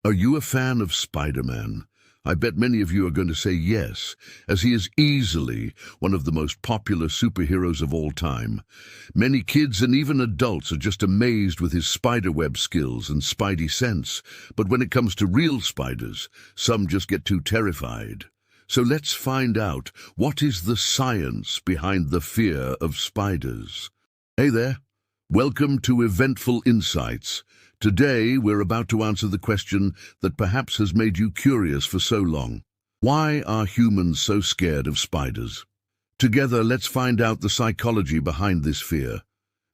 Are you a fan of Spider-Man? I bet many of you are going to say yes, as he is easily one of the most popular superheroes of all time. Many kids and even adults are just amazed with his spiderweb skills and spidey sense, but when it comes to real spiders, some just get too terrified. So let's find out, what is the science behind the fear of spiders? Hey there, welcome to Eventful Insights. Today, we're about to answer the question that perhaps has made you curious for so long. Why are humans so scared of spiders? Together, let's find out the psychology behind this fear,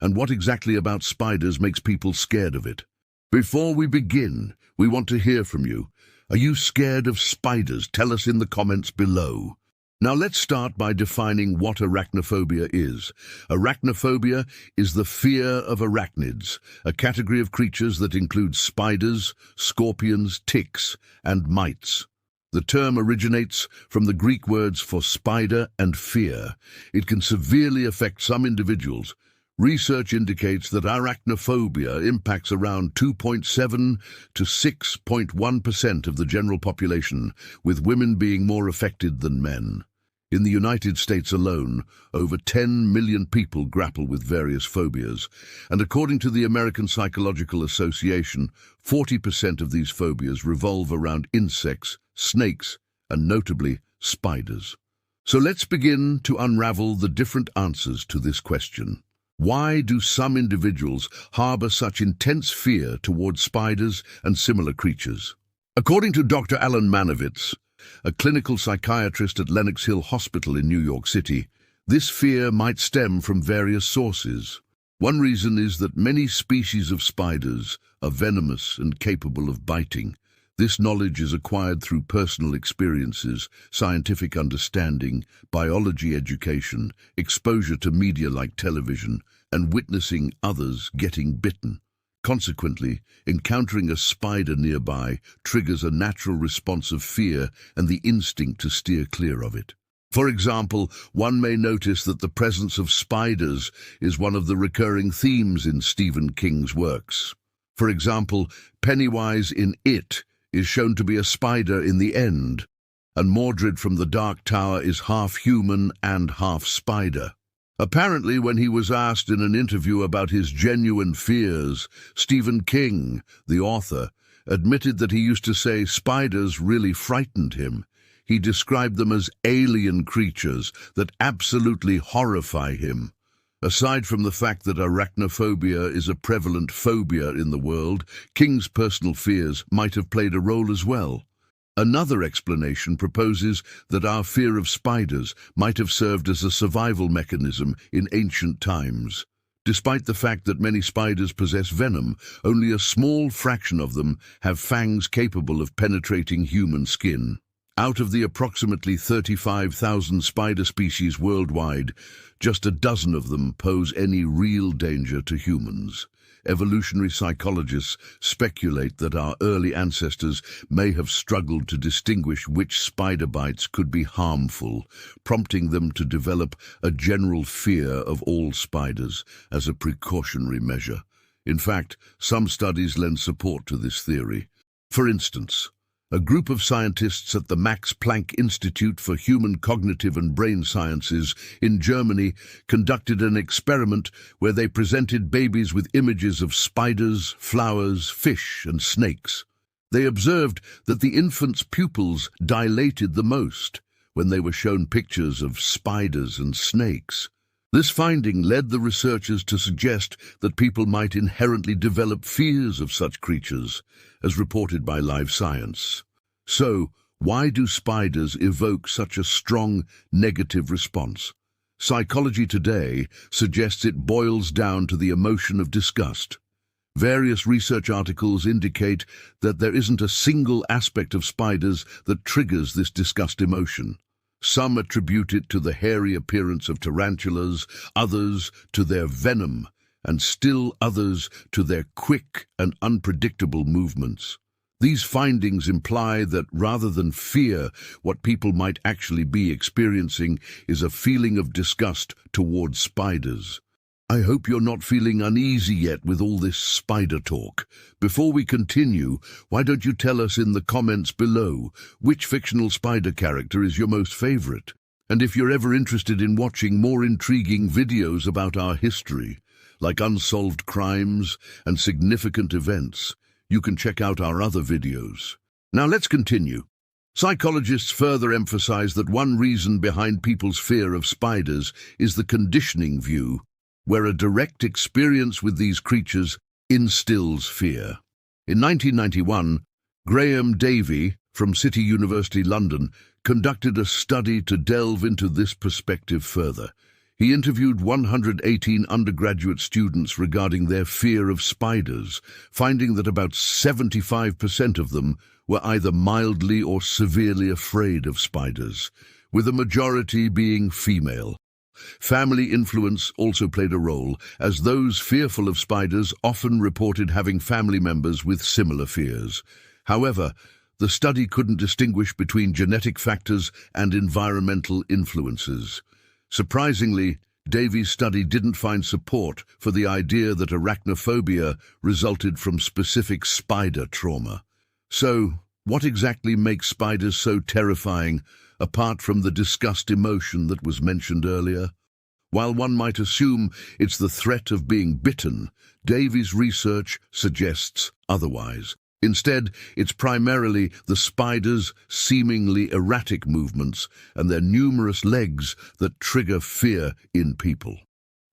and what exactly about spiders makes people scared of it. Before we begin, we want to hear from you. Are you scared of spiders? Tell us in the comments below. Now let's start by defining what arachnophobia is. Arachnophobia is the fear of arachnids, a category of creatures that includes spiders, scorpions, ticks, and mites. The term originates from the Greek words for spider and fear. It can severely affect some individuals. Research indicates that arachnophobia impacts around 2.7 to 6.1% of the general population, with women being more affected than men. In the United States alone, over 10 million people grapple with various phobias, and according to the American Psychological Association, 40% of these phobias revolve around insects, snakes, and notably spiders. So let's begin to unravel the different answers to this question. Why do some individuals harbor such intense fear towards spiders and similar creatures? According to Dr. Alan Manovitz, a clinical psychiatrist at Lenox Hill Hospital in New York City, this fear might stem from various sources. One reason is that many species of spiders are venomous and capable of biting. This knowledge is acquired through personal experiences, scientific understanding, biology education, exposure to media like television, and witnessing others getting bitten. Consequently, encountering a spider nearby triggers a natural response of fear and the instinct to steer clear of it. For example, one may notice that the presence of spiders is one of the recurring themes in Stephen King's works. For example, Pennywise in It is shown to be a spider in the end, and Mordred from the Dark Tower is half human and half spider. Apparently, when he was asked in an interview about his genuine fears, Stephen King, the author, admitted that he used to say spiders really frightened him. He described them as alien creatures that absolutely horrify him. Aside from the fact that arachnophobia is a prevalent phobia in the world, King's personal fears might have played a role as well. Another explanation proposes that our fear of spiders might have served as a survival mechanism in ancient times. Despite the fact that many spiders possess venom, only a small fraction of them have fangs capable of penetrating human skin. Out of the approximately 35,000 spider species worldwide, just a dozen of them pose any real danger to humans. Evolutionary psychologists speculate that our early ancestors may have struggled to distinguish which spider bites could be harmful, prompting them to develop a general fear of all spiders as a precautionary measure. In fact, some studies lend support to this theory. For instance, a group of scientists at the Max Planck Institute for Human Cognitive and Brain Sciences in Germany conducted an experiment where they presented babies with images of spiders, flowers, fish, and snakes. They observed that the infants' pupils dilated the most when they were shown pictures of spiders and snakes. This finding led the researchers to suggest that people might inherently develop fears of such creatures, as reported by Live Science. So, why do spiders evoke such a strong negative response? Psychology Today suggests it boils down to the emotion of disgust. Various research articles indicate that there isn't a single aspect of spiders that triggers this disgust emotion. Some attribute it to the hairy appearance of tarantulas, others to their venom, and still others to their quick and unpredictable movements. These findings imply that rather than fear, what people might actually be experiencing is a feeling of disgust towards spiders. I hope you're not feeling uneasy yet with all this spider talk. Before we continue, why don't you tell us in the comments below which fictional spider character is your most favorite? And if you're ever interested in watching more intriguing videos about our history, like unsolved crimes and significant events, you can check out our other videos. Now let's continue. Psychologists further emphasize that one reason behind people's fear of spiders is the conditioning view, where a direct experience with these creatures instills fear. In 1991, Graham Davey from City University London conducted a study to delve into this perspective further. He interviewed 118 undergraduate students regarding their fear of spiders, finding that about 75% of them were either mildly or severely afraid of spiders, with a majority being female. Family influence also played a role, as those fearful of spiders often reported having family members with similar fears. However, the study couldn't distinguish between genetic factors and environmental influences. Surprisingly, Davies' study didn't find support for the idea that arachnophobia resulted from specific spider trauma. So, what exactly makes spiders so terrifying, apart from the disgust emotion that was mentioned earlier? While one might assume it's the threat of being bitten, Davies' research suggests otherwise. Instead, it's primarily the spiders' seemingly erratic movements and their numerous legs that trigger fear in people.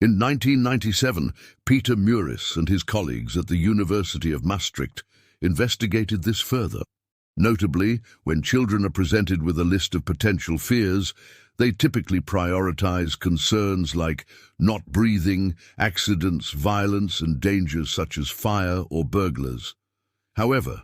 In 1997, Peter Muris and his colleagues at the University of Maastricht investigated this further. Notably, when children are presented with a list of potential fears, they typically prioritize concerns like not breathing, accidents, violence, and dangers such as fire or burglars. However,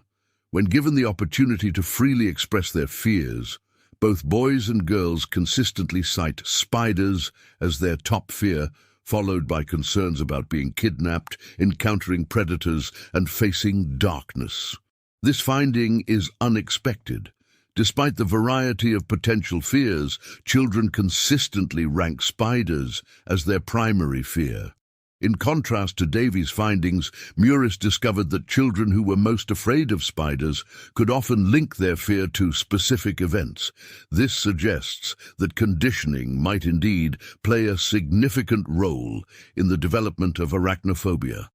when given the opportunity to freely express their fears, both boys and girls consistently cite spiders as their top fear, followed by concerns about being kidnapped, encountering predators, and facing darkness. This finding is unexpected. Despite the variety of potential fears, children consistently rank spiders as their primary fear. In contrast to Davies' findings, Muris discovered that children who were most afraid of spiders could often link their fear to specific events. This suggests that conditioning might indeed play a significant role in the development of arachnophobia.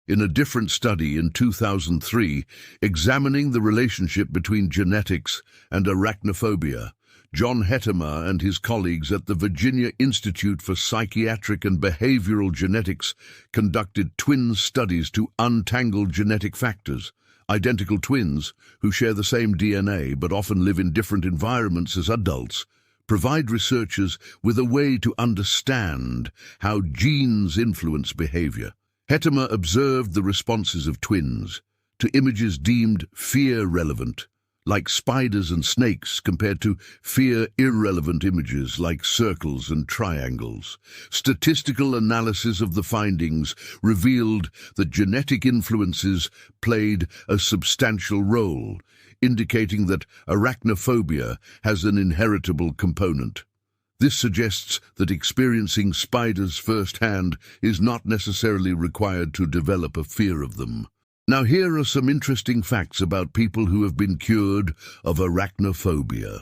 In a different study in 2003, examining the relationship between genetics and arachnophobia, John Hettema and his colleagues at the Virginia Institute for Psychiatric and Behavioral Genetics conducted twin studies to untangle genetic factors. Identical twins, who share the same DNA but often live in different environments as adults, provide researchers with a way to understand how genes influence behavior. Hettema observed the responses of twins to images deemed fear-relevant, like spiders and snakes, compared to fear-irrelevant images like circles and triangles. Statistical analysis of the findings revealed that genetic influences played a substantial role, indicating that arachnophobia has an inheritable component. This suggests that experiencing spiders firsthand is not necessarily required to develop a fear of them. Now here are some interesting facts about people who have been cured of arachnophobia.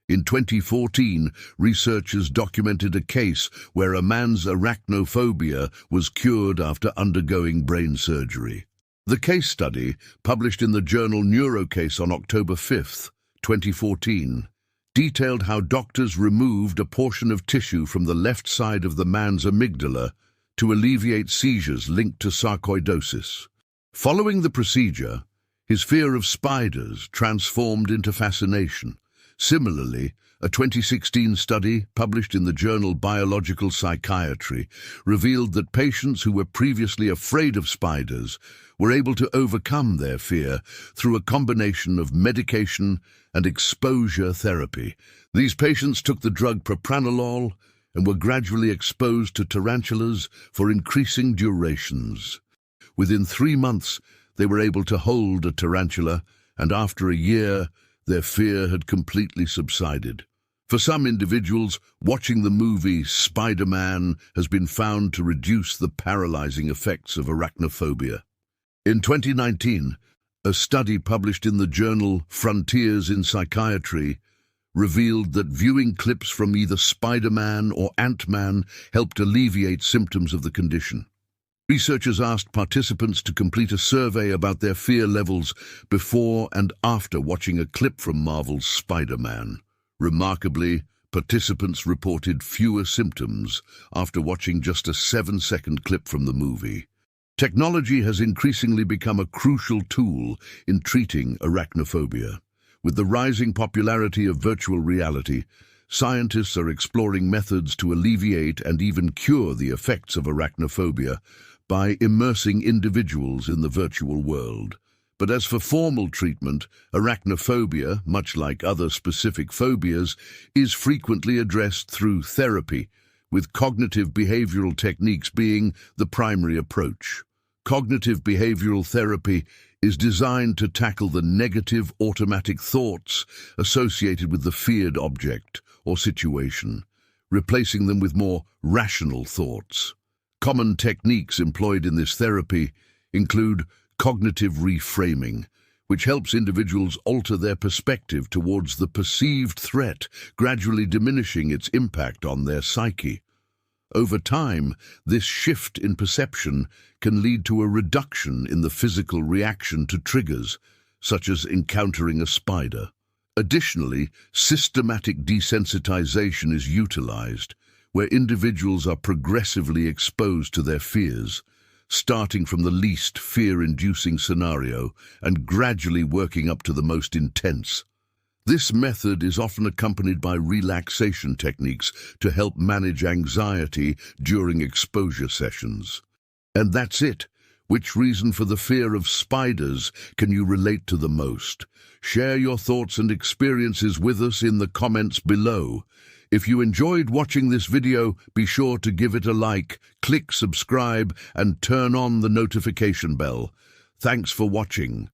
In 2014, researchers documented a case where a man's arachnophobia was cured after undergoing brain surgery. The case study, published in the journal Neurocase on October 5, 2014, detailed how doctors removed a portion of tissue from the left side of the man's amygdala to alleviate seizures linked to sarcoidosis. Following the procedure, his fear of spiders transformed into fascination. Similarly, a 2016 study published in the journal Biological Psychiatry revealed that patients who were previously afraid of spiders were able to overcome their fear through a combination of medication and exposure therapy. These patients took the drug propranolol and were gradually exposed to tarantulas for increasing durations. Within 3 months, they were able to hold a tarantula, and after a year, their fear had completely subsided. For some individuals, watching the movie Spider-Man has been found to reduce the paralyzing effects of arachnophobia. In 2019, a study published in the journal Frontiers in Psychiatry revealed that viewing clips from either Spider-Man or Ant-Man helped alleviate symptoms of the condition. Researchers asked participants to complete a survey about their fear levels before and after watching a clip from Marvel's Spider-Man. Remarkably, participants reported fewer symptoms after watching just a 7-second clip from the movie. Technology has increasingly become a crucial tool in treating arachnophobia. With the rising popularity of virtual reality, scientists are exploring methods to alleviate and even cure the effects of arachnophobia by immersing individuals in the virtual world. But as for formal treatment, arachnophobia, much like other specific phobias, is frequently addressed through therapy, with cognitive behavioral techniques being the primary approach. Cognitive behavioral therapy is designed to tackle the negative automatic thoughts associated with the feared object or situation, replacing them with more rational thoughts. Common techniques employed in this therapy include cognitive reframing, which helps individuals alter their perspective towards the perceived threat, gradually diminishing its impact on their psyche. Over time, this shift in perception can lead to a reduction in the physical reaction to triggers, such as encountering a spider. Additionally, systematic desensitization is utilized, where individuals are progressively exposed to their fears, starting from the least fear-inducing scenario and gradually working up to the most intense. This method is often accompanied by relaxation techniques to help manage anxiety during exposure sessions. And that's it. Which reason for the fear of spiders can you relate to the most? Share your thoughts and experiences with us in the comments below. If you enjoyed watching this video, be sure to give it a like, click subscribe, and turn on the notification bell. Thanks for watching.